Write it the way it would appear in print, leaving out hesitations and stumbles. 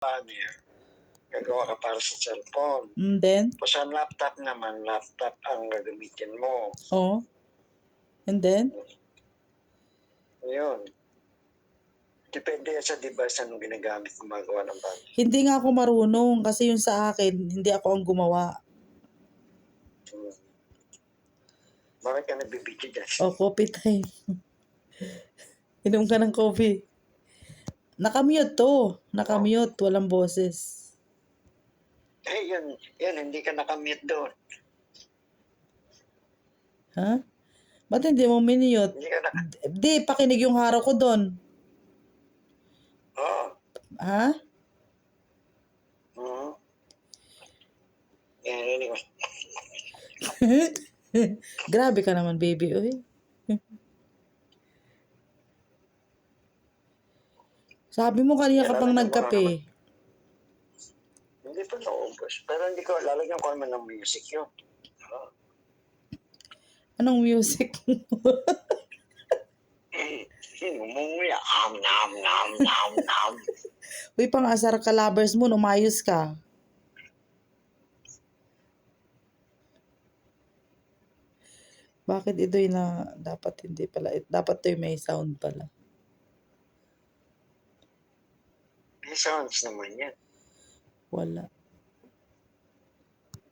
banner, gagawa ka para sa cellphone. Then? O sa laptop naman, laptop ang gagamitin mo. Oh. And then? Yun. Depende yan sa device anong ginagamit kung magawa ng banner. Hindi nga ako marunong kasi yung sa akin, hindi ako ang gumawa. Bakit ka nagbibidyo dyan? O, coffee time. Inom ka ng coffee. Nakamute to. Nakamute. Walang boses. Eh, yun, hindi ka nakamute doon. Ha? Ba't hindi mo minute? Hindi ka na... Di, pakinig yung haro ko doon. Oo. Ha? Oo. Yan, yun. Grabe ka naman, baby. Uy. Sabi mo kanina ka pang nagkape. Hindi pa naubos. Pero hindi ko, lalagyan ko naman ng music yun. Anong music? Umuwi, nam. Uy, pang asar ka lovers mo, umayos ka. Bakit ito'y na, dapat hindi pala, dapat ito'y may sound pala. May sounds naman yan. Wala.